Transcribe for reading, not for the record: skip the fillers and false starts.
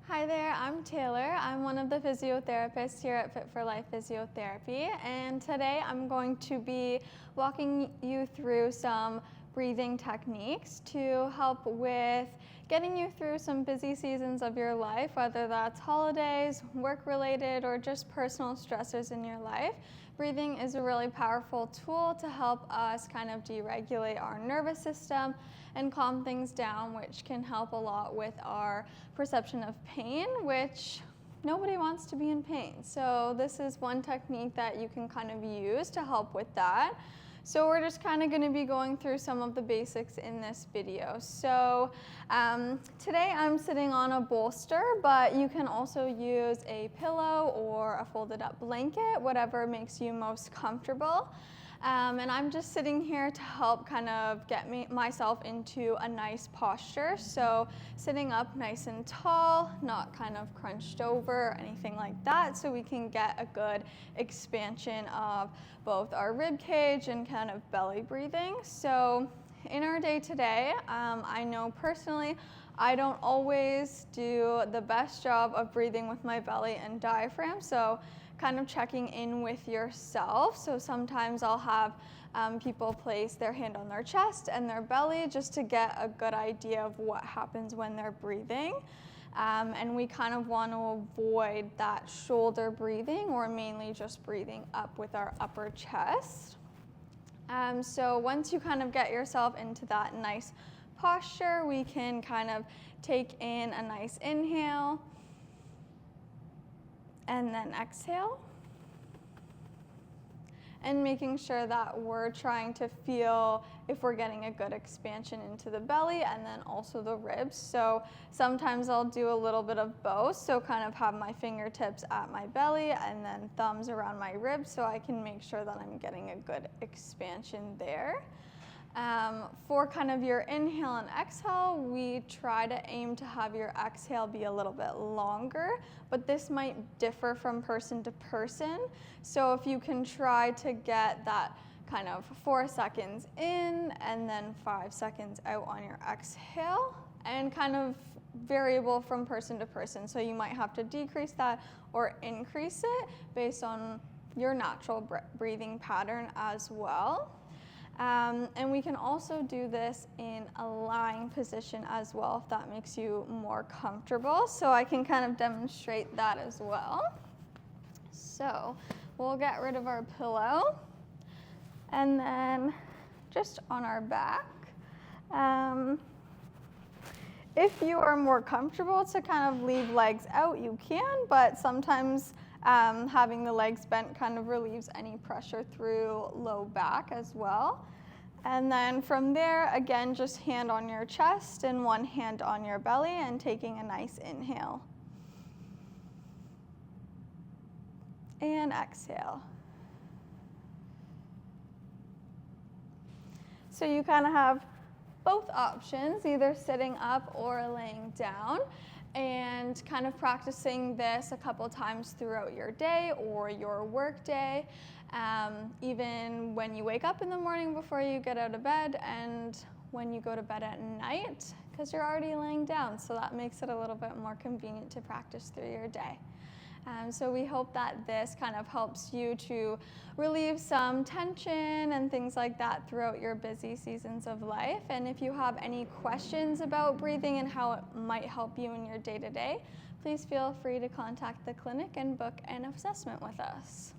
Hi there, I'm Taylor. I'm one of the physiotherapists here at Fit for Life Physiotherapy, and today I'm going to be walking you through some breathing techniques to help with getting you through some busy seasons of your life, whether that's holidays, work-related, or just personal stressors in your life. Breathing is a really powerful tool to help us kind of deregulate our nervous system and calm things down, which can help a lot with our perception of pain, which nobody wants to be in pain. So this is one technique that you can kind of use to help with that. So we're just kind of going to be going through some of the basics in this video. So today I'm sitting on a bolster, but you can also use a pillow or a folded up blanket, whatever makes you most comfortable. And I'm just sitting here to help kind of get myself into a nice posture. So sitting up nice and tall, not kind of crunched over or anything like that, so we can get a good expansion of both our rib cage and kind of belly breathing. So in our day today, I know personally I don't always do the best job of breathing with my belly and diaphragm, so kind of checking in with yourself. So sometimes I'll have people place their hand on their chest and their belly just to get a good idea of what happens when they're breathing. And we kind of want to avoid that shoulder breathing, or mainly just breathing up with our upper chest. So once you kind of get yourself into that nice posture, we can kind of take in a nice inhale and then exhale, and making sure that we're trying to feel if we're getting a good expansion into the belly and then also the ribs. So sometimes I'll do a little bit of both, so kind of have my fingertips at my belly and then thumbs around my ribs, so I can make sure that I'm getting a good expansion there. For kind of your inhale and exhale, we try to aim to have your exhale be a little bit longer, but this might differ from person to person. So if you can try to get that kind of 4 seconds in and then 5 seconds out on your exhale, and kind of variable from person to person. So you might have to decrease that or increase it based on your natural breathing pattern as well. And we can also do this in a lying position as well, if that makes you more comfortable. So I can kind of demonstrate that as well. So we'll get rid of our pillow, and then just on our back. If you are more comfortable to kind of leave legs out, you can, but sometimes having the legs bent kind of relieves any pressure through low back as well. And then from there, again, just hand on your chest and one hand on your belly, and taking a nice inhale. And exhale. So you kind of have both options, either sitting up or laying down, and kind of practicing this a couple times throughout your day or your work day, even when you wake up in the morning before you get out of bed, and when you go to bed at night, because you're already laying down, so that makes it a little bit more convenient to practice through your day. So we hope that this kind of helps you to relieve some tension and things like that throughout your busy seasons of life. And if you have any questions about breathing and how it might help you in your day-to-day, please feel free to contact the clinic and book an assessment with us.